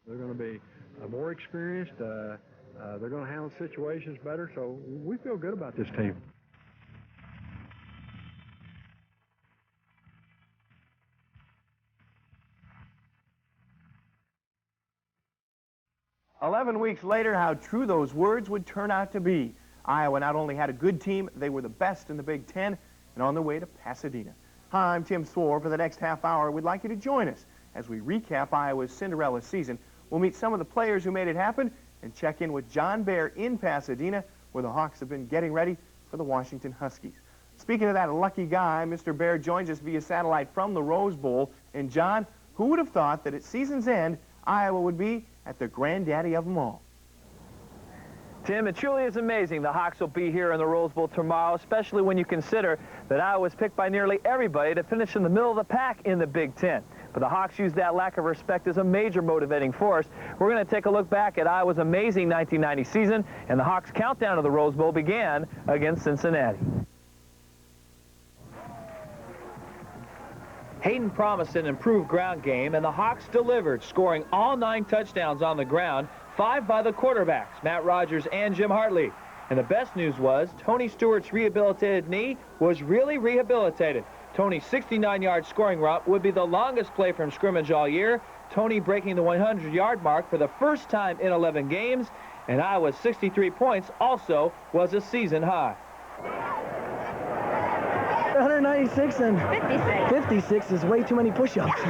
They're going to be more experienced. They're going to handle situations better, so we feel good about this team. "11 weeks later, how true those words would turn out to be. Iowa not only had a good team, they were the best in the Big Ten and on their way to Pasadena. Hi, I'm Tim Swore. For the next half hour, we'd like you to join us as we recap Iowa's Cinderella season. We'll meet some of the players who made it happen and check in with John Baer in Pasadena, where the Hawks have been getting ready for the Washington Huskies. Speaking of that lucky guy, Mr. Baer joins us via satellite from the Rose Bowl. And John, who would have thought that at season's end, Iowa would be at the granddaddy of them all? Tim, it truly is amazing the Hawks will be here in the Rose Bowl tomorrow, especially when you consider that Iowa was picked by nearly everybody to finish in the middle of the pack in the Big Ten. But the Hawks use that lack of respect as a major motivating force. We're going to take a look back at Iowa's amazing 1990 season, and the Hawks' countdown to the Rose Bowl began against Cincinnati. Hayden promised an improved ground game, and the Hawks delivered, scoring all 9 touchdowns on the ground, 5 by the quarterbacks, Matt Rogers and Jim Hartley. And the best news was Tony Stewart's rehabilitated knee was really rehabilitated. Tony's 69-yard scoring route would be the longest play from scrimmage all year, Tony breaking the 100-yard mark for the first time in 11 games, and Iowa's 63 points also was a season high. 196 and 56 is way too many push-ups.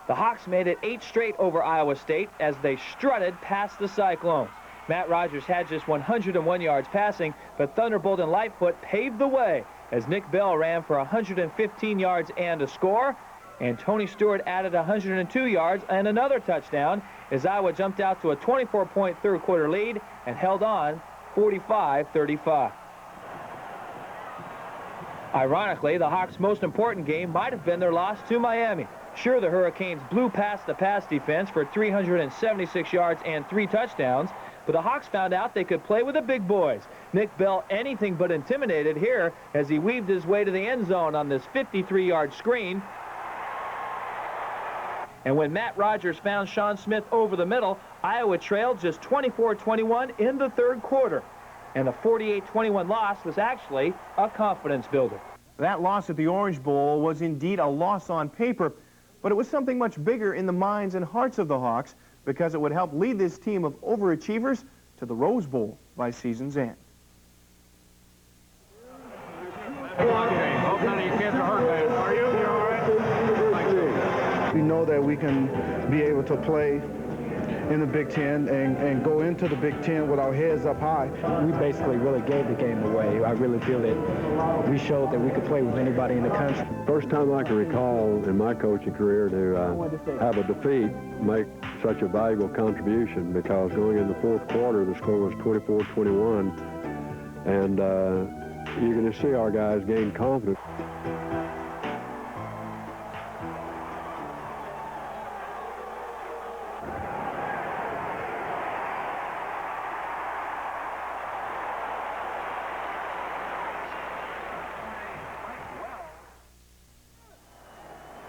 The Hawks made it 8 straight over Iowa State as they strutted past the Cyclones. Matt Rogers had just 101 yards passing, but Thunderbolt and Lightfoot paved the way as Nick Bell ran for 115 yards and a score, and Tony Stewart added 102 yards and another touchdown as Iowa jumped out to a 24-point third-quarter lead and held on 45-35. Ironically, the Hawks' most important game might have been their loss to Miami. Sure, the Hurricanes blew past the pass defense for 376 yards and 3 touchdowns, but the Hawks found out they could play with the big boys. Nick Bell anything but intimidated here as he weaved his way to the end zone on this 53-yard screen. And when Matt Rogers found Sean Smith over the middle, Iowa trailed just 24-21 in the third quarter. And the 48-21 loss was actually a confidence builder. That loss at the Orange Bowl was indeed a loss on paper, but it was something much bigger in the minds and hearts of the Hawks because it would help lead this team of overachievers to the Rose Bowl by season's end. We know that we can be able to play in the Big Ten and go into the Big Ten with our heads up high. We basically really gave the game away. I really feel that we showed that we could play with anybody in the country. First time I can recall in my coaching career to have a defeat make such a valuable contribution, because going in the fourth quarter, the score was 24-21, and you're going to see our guys gain confidence.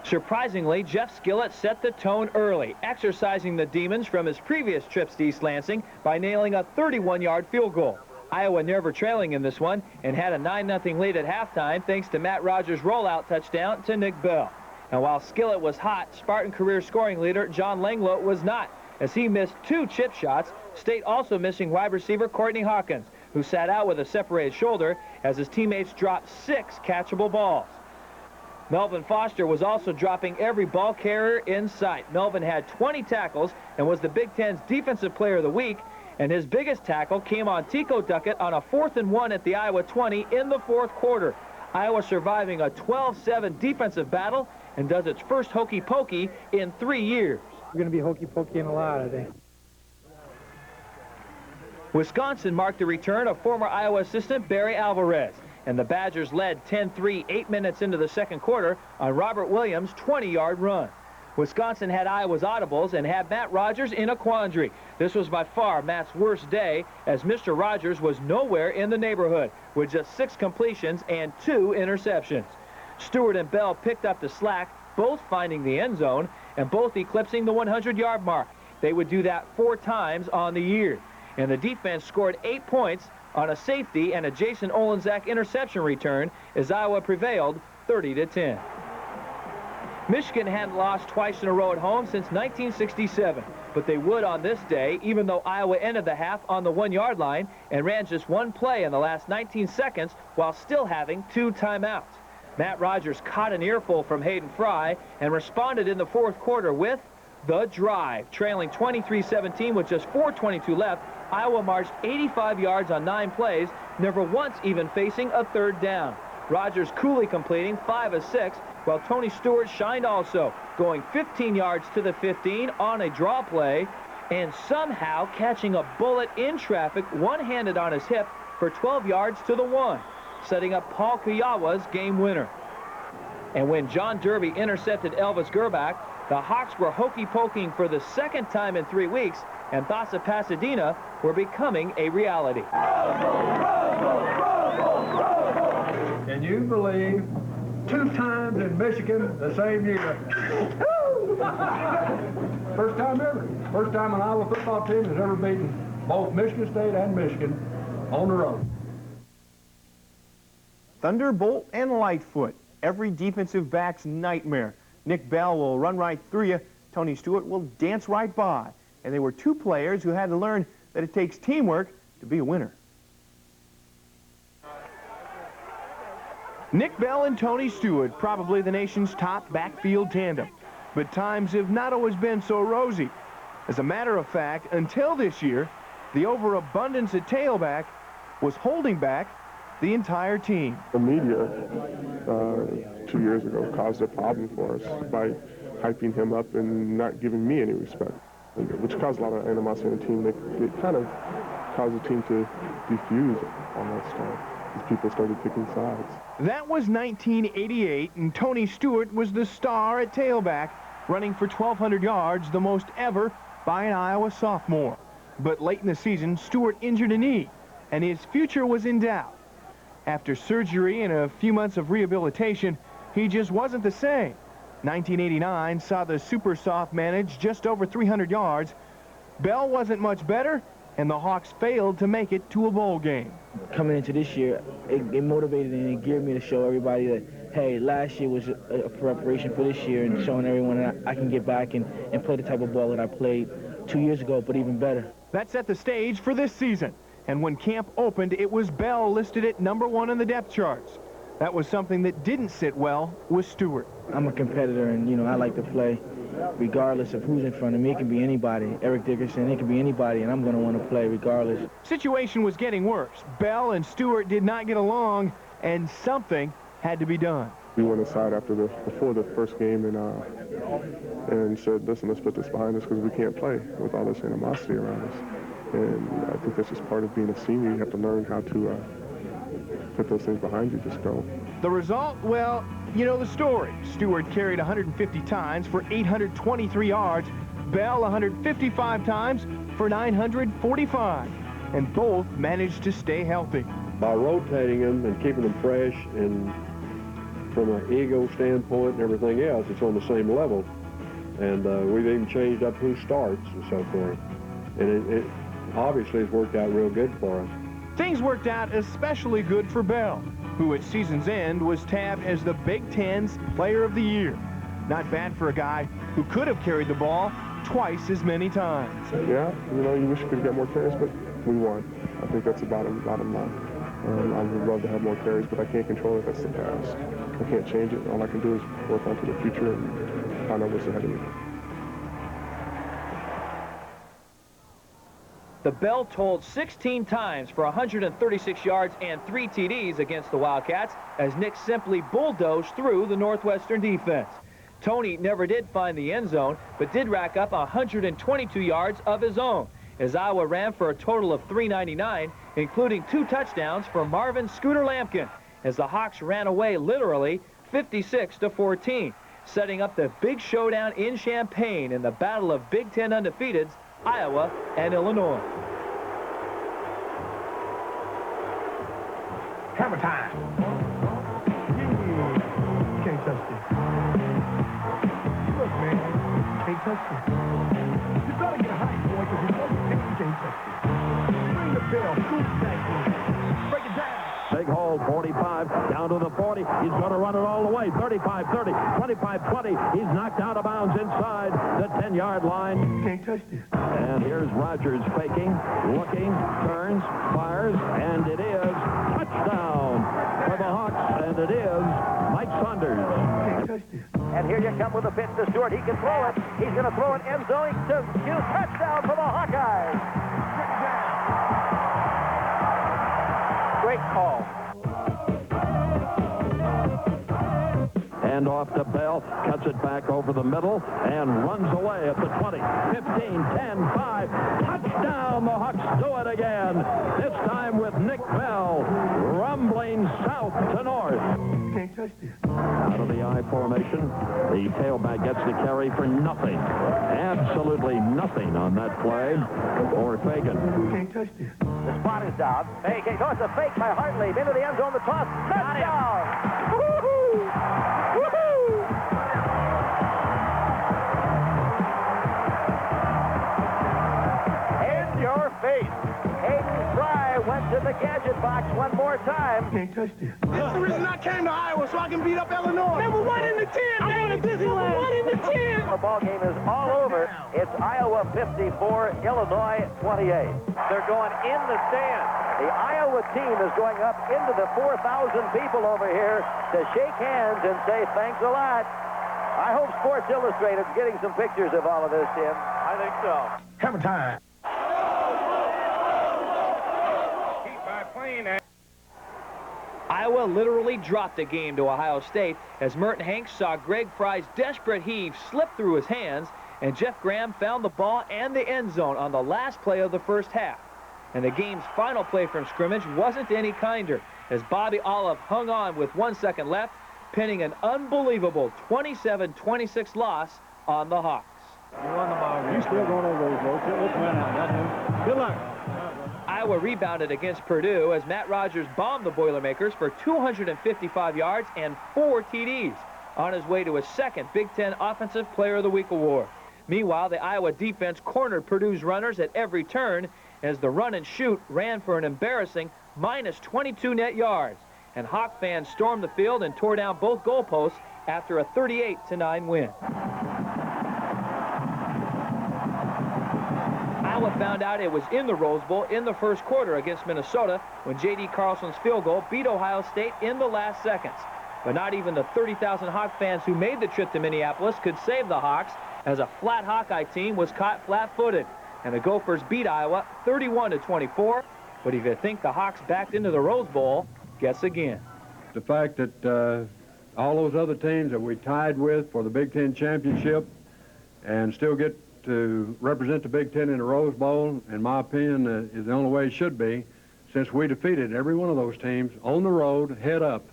Surprisingly, Jeff Skillett set the tone early, exercising the demons from his previous trips to East Lansing by nailing a 31-yard field goal. Iowa never trailing in this one and had a 9-0 lead at halftime thanks to Matt Rogers' rollout touchdown to Nick Bell. And while Skillett was hot, Spartan career scoring leader John Langlow was not, as he missed 2 chip shots. State also missing wide receiver Courtney Hawkins, who sat out with a separated shoulder as his teammates dropped 6 catchable balls. Melvin Foster was also dropping every ball carrier in sight. Melvin had 20 tackles and was the Big Ten's Defensive Player of the Week, and his biggest tackle came on Tico Duckett on a 4th and 1 at the Iowa 20 in the fourth quarter. Iowa surviving a 12-7 defensive battle and does its first hokey pokey in 3 years. We're going to be hokey pokey in a lot, I think. Wisconsin marked the return of former Iowa assistant Barry Alvarez, and the Badgers led 10-3 8 minutes into the second quarter on Robert Williams' 20-yard run. Wisconsin had Iowa's audibles and had Matt Rogers in a quandary. This was by far Matt's worst day, as Mr. Rogers was nowhere in the neighborhood with just 6 completions and 2 interceptions. Stewart and Bell picked up the slack, both finding the end zone, and both eclipsing the 100-yard mark. They would do that 4 times on the year. And the defense scored 8 points on a safety and a Jason Olenzak interception return as Iowa prevailed 30-10. Michigan hadn't lost twice in a row at home since 1967, but they would on this day, even though Iowa ended the half on the 1-yard line and ran just 1 play in the last 19 seconds while still having 2 timeouts. Matt Rogers caught an earful from Hayden Fry and responded in the 4th quarter with the drive. Trailing 23-17 with just 4:22 left, Iowa marched 85 yards on 9 plays, never once even facing a 3rd down. Rogers coolly completing 5 of 6, while Tony Stewart shined also, going 15 yards to the 15 on a draw play and somehow catching a bullet in traffic one-handed on his hip for 12 yards to the 1, setting up Paul Kujawa's game winner. And when John Derby intercepted Elvis Gerbach, the Hawks were hokey-poking for the 2nd time in 3 weeks, and thoughts of Pasadena were becoming a reality. Can you believe 2 times in Michigan the same year? First time ever. First time an Iowa football team has ever beaten both Michigan State and Michigan on the road. Thunderbolt and Lightfoot, every defensive back's nightmare. Nick Bell will run right through you. Tony Stewart will dance right by. And they were 2 players who had to learn that it takes teamwork to be a winner. Nick Bell and Tony Stewart, probably the nation's top backfield tandem. But times have not always been so rosy. As a matter of fact, until this year, the overabundance at tailback was holding back the entire team. The media 2 years ago caused a problem for us by hyping him up and not giving me any respect, which caused a lot of animosity in the team. It kind of caused the team to defuse almost as people started picking sides. That was 1988, and Tony Stewart was the star at tailback, running for 1,200 yards, the most ever by an Iowa sophomore. But late in the season, Stewart injured a knee, and his future was in doubt. After surgery and a few months of rehabilitation, he just wasn't the same. 1989 saw the super soph manage just over 300 yards. Bell wasn't much better, and the Hawks failed to make it to a bowl game. Coming into this year, it motivated and it geared me to show everybody that, hey, last year was a preparation for this year, and showing everyone that I can get back and play the type of ball that I played 2 years ago, but even better. That set the stage for this season. And when camp opened, it was Bell listed at #1 on the depth charts. That was something that didn't sit well with Stewart. I'm a competitor, and, you know, I like to play regardless of who's in front of me. It can be anybody. Eric Dickerson, it can be anybody, and I'm going to want to play regardless. Situation was getting worse. Bell and Stewart did not get along, and something had to be done. We went aside before the first game and said, listen, let's put this behind us because we can't play with all this animosity around us. And I think that's just part of being a senior. You have to learn how to put those things behind you, just go. The result, well, you know the story. Stewart carried 150 times for 823 yards. Bell 155 times for 945. And both managed to stay healthy. By rotating them and keeping them fresh, and from an ego standpoint and everything else, it's on the same level. And we've even changed up who starts and so forth. And it obviously has worked out real good for us. Things worked out especially good for Bell, who at season's end was tabbed as the Big Ten's Player of the Year. Not bad for a guy who could have carried the ball twice as many times. Yeah, you know, you wish you could get more carries, but we won. I think that's the bottom line. I would love to have more carries, but I can't control it. That's the past. I can't change it. All I can do is work on to the future and find out what's ahead of me. The bell tolled 16 times for 136 yards and 3 TDs against the Wildcats as Nick simply bulldozed through the Northwestern defense. Tony never did find the end zone, but did rack up 122 yards of his own as Iowa ran for a total of 399, including 2 touchdowns for Marvin Scooter Lampkin, as the Hawks ran away literally 56-14, setting up the big showdown in Champaign in the battle of Big Ten undefeateds, Iowa and Illinois. Hammer time. Can't touch this. Look, man. to the 40. He's going to run it all the way. 35-30, 25-20. He's knocked out of bounds inside the 10-yard line. Can't touch this. And here's Rogers faking, looking, turns, fires, and it is touchdown for the Hawks, and it is Mike Saunders. Can't touch this. And here you come with a pitch to Stewart. He can throw it. He's going to throw it end zone to Hughes. Touchdown for the Hawkeyes. Great call. And off to Bell, cuts it back over the middle, and runs away at the 20, 15, 10, 5. Touchdown! The Hawks do it again. This time with Nick Bell, rumbling south to north. Can't touch this. Out of the I formation, the tailback gets the carry for nothing. Absolutely nothing on that play for Fagan. Can't touch this. The spot is down. Fake. No, it's a fake by Hartley. Into the end zone. The toss. Touchdown! Woo-hoo! Woo-hoo! In your face. Hayden Fry went to the gadget box one more time. Can't touch this. This is the reason I came to Iowa, so I can beat up Illinois. Number 1 in the 10, I want a Disneyland. Number 1 in the 10. The ball game is all over. It's Iowa 54, Illinois 28. They're going in the stands. The Iowa team is going up into the 4,000 people over here to shake hands and say thanks a lot. I hope Sports Illustrated is getting some pictures of all of this, Tim. I think so. Hammer time. Iowa literally dropped the game to Ohio State as Merton Hanks saw Greg Fry's desperate heave slip through his hands, and Jeff Graham found the ball and the end zone on the last play of the first half. And the game's final play from scrimmage wasn't any kinder, as Bobby Olive hung on with 1 second left, pinning an unbelievable 27-26 loss on the Hawks. You won the ball game. You still going over those votes. Let's win out. Good luck. Iowa rebounded against Purdue as Matt Rogers bombed the Boilermakers for 255 yards and 4 TDs on his way to his second Big Ten Offensive Player of the Week award. Meanwhile, the Iowa defense cornered Purdue's runners at every turn as the run and shoot ran for an embarrassing minus 22 net yards. And Hawk fans stormed the field and tore down both goalposts after a 38-9 win. Iowa found out it was in the Rose Bowl in the first quarter against Minnesota when J.D. Carlson's field goal beat Ohio State in the last seconds. But not even the 30,000 Hawk fans who made the trip to Minneapolis could save the Hawks, as a flat Hawkeye team was caught flat-footed. And the Gophers beat Iowa 31-24. But if you think the Hawks backed into the Rose Bowl, guess again. The fact that all those other teams that we tied with for the Big Ten championship and still get to represent the Big Ten in the Rose Bowl, in my opinion, is the only way it should be, since we defeated every one of those teams on the road, head up.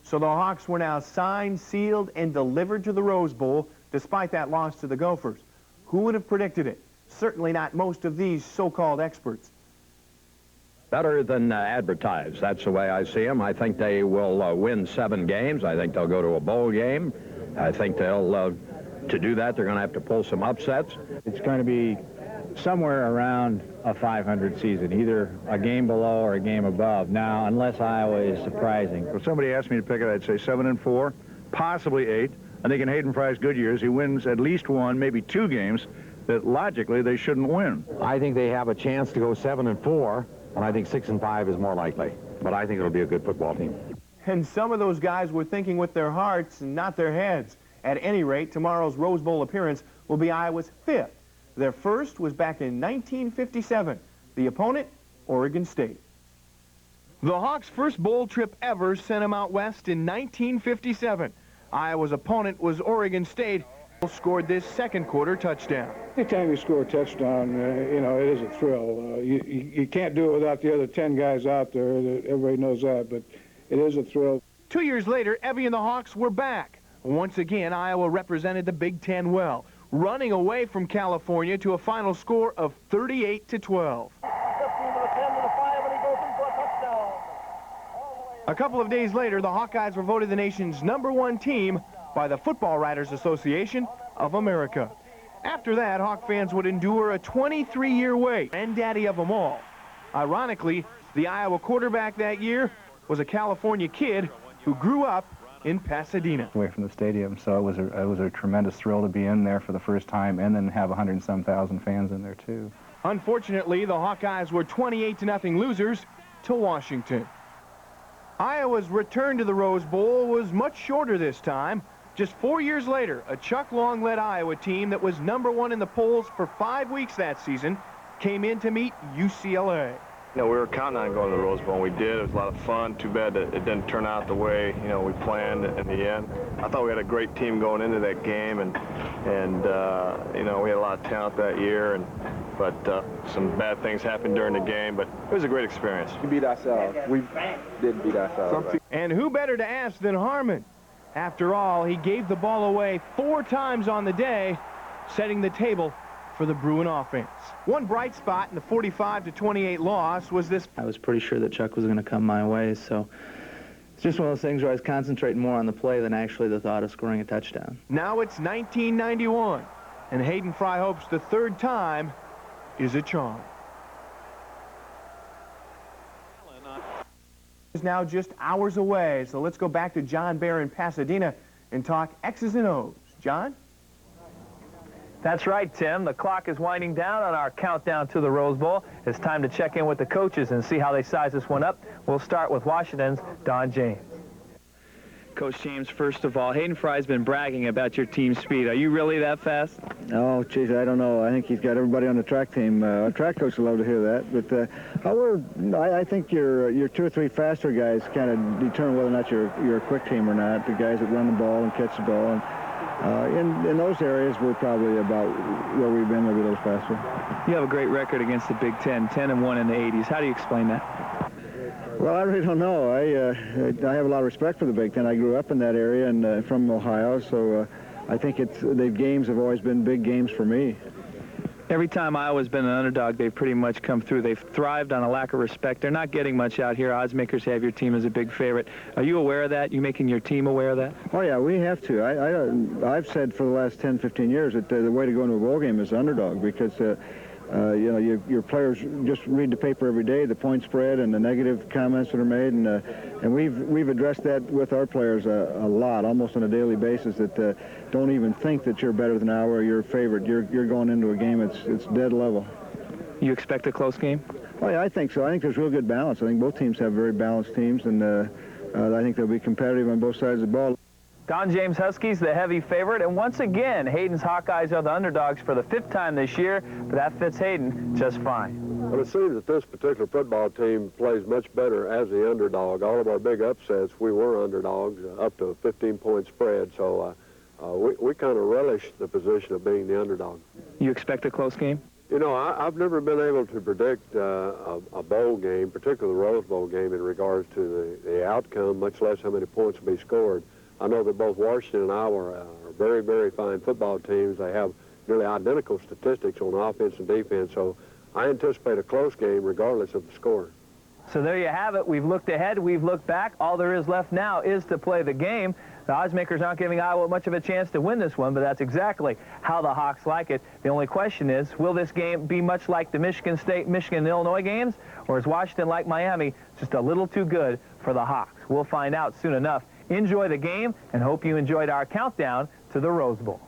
So the Hawks were now signed, sealed, and delivered to the Rose Bowl, despite that loss to the Gophers. Who would have predicted it? Certainly not most of these so-called experts. Better than advertised. That's the way I see them. I think they will win 7 games. I think they'll go to a bowl game. I think they'll, to do that, they're going to have to pull some upsets. It's going to be somewhere around a 500 season, either a game below or a game above. Now, unless Iowa is surprising. If somebody asked me to pick it, I'd say 7-4, possibly 8. I think in Hayden Fry's good years, he wins at least 1, maybe 2 games that logically they shouldn't win. I think they have a chance to go 7-4, and I think 6-5 is more likely. But I think it'll be a good football team. And some of those guys were thinking with their hearts and not their heads. At any rate, tomorrow's Rose Bowl appearance will be Iowa's 5th. Their first was back in 1957. The opponent, Oregon State. The Hawks' first bowl trip ever sent them out west in 1957. Iowa's opponent was Oregon State, who scored this second quarter touchdown. Anytime you score a touchdown, you know, it is a thrill. You can't do it without the other 10 guys out there. Everybody knows that, but it is a thrill. 2 years later, Evie and the Hawks were back. Once again, Iowa represented the Big Ten well, running away from California to a final score of 38-12. A couple of days later, the Hawkeyes were voted the nation's #1 team by the Football Writers Association of America. After that, Hawk fans would endure a 23-year wait, and daddy of them all. Ironically, the Iowa quarterback that year was a California kid who grew up in Pasadena. Away from the stadium, so it was a tremendous thrill to be in there for the first time and then have 100-some thousand fans in there too. Unfortunately, the Hawkeyes were 28-0 losers to Washington. Iowa's return to the Rose Bowl was much shorter this time. Just 4 years later, a Chuck Long-led Iowa team that was #1 in the polls for 5 weeks that season came in to meet UCLA. You know, we were counting on going to the Rose Bowl, and we did. It was a lot of fun. Too bad that it didn't turn out the way, you know, we planned in the end. I thought we had a great team going into that game, and you know, we had a lot of talent that year, but some bad things happened during the game, but it was a great experience. We beat ourselves. We did beat ourselves. Right? And who better to ask than Harmon? After all, he gave the ball away 4 times on the day, setting the table for the Bruin offense. One bright spot in the 45-28 loss was this. I was pretty sure that Chuck was going to come my way, so it's just one of those things where I was concentrating more on the play than actually the thought of scoring a touchdown. Now it's 1991, and Hayden Fry hopes the 3rd time is a charm. Is now just hours away, so let's go back to John Baer in Pasadena and talk X's and O's. John? That's right, Tim. The clock is winding down on our countdown to the Rose Bowl. It's time to check in with the coaches and see how they size this one up. We'll start with Washington's Don James. Coach James, first of all, Hayden Fry's been bragging about your team speed. Are you really that fast? Oh, geez, I don't know. I think he's got everybody on the track team. Our track coach would love to hear that. But I think your 2 or 3 faster guys kind of determine whether or not you're a quick team or not. The guys that run the ball and catch the ball. And in those areas, we're probably about where we've been, maybe a little faster. You have a great record against the Big Ten, 10-1 in the 80s. How do you explain that? Well, I really don't know. I have a lot of respect for the Big Ten. I grew up in that area and from Ohio, so I think the games have always been big games for me. Every time Iowa's been an underdog, they've pretty much come through. They've thrived on a lack of respect. They're not getting much out here. Odds makers have your team as a big favorite. Are you aware of that? You making your team aware of that? Oh, yeah, we have to. I've said for the last 10, 15 years that the way to go into a bowl game is underdog because, you know, your players just read the paper every day, the point spread and the negative comments that are made, and we've addressed that with our players a lot, almost on a daily basis, that don't even think that you're better than Iowa or you're a favorite. You're going into a game, it's dead level. You expect a close game? Oh, yeah, I think so. I think there's real good balance. I think both teams have very balanced teams, and I think they'll be competitive on both sides of the ball. Don James Huskies, the heavy favorite, and once again, Hayden's Hawkeyes are the underdogs for the 5th time this year, but that fits Hayden just fine. Well, it seems that this particular football team plays much better as the underdog. All of our big upsets, we were underdogs, up to a 15-point spread, so we kind of relish the position of being the underdog. You expect a close game? You know, I've never been able to predict a bowl game, particularly the Rose Bowl game, in regards to the outcome, much less how many points will be scored. I know that both Washington and Iowa are very, very fine football teams. They have nearly identical statistics on offense and defense, so I anticipate a close game regardless of the score. So there you have it. We've looked ahead, we've looked back. All there is left now is to play the game. The odds makers aren't giving Iowa much of a chance to win this one, but that's exactly how the Hawks like it. The only question is, will this game be much like the Michigan State, Michigan-Illinois games, or is Washington, like Miami, just a little too good for the Hawks? We'll find out soon enough. Enjoy the game, and hope you enjoyed our countdown to the Rose Bowl.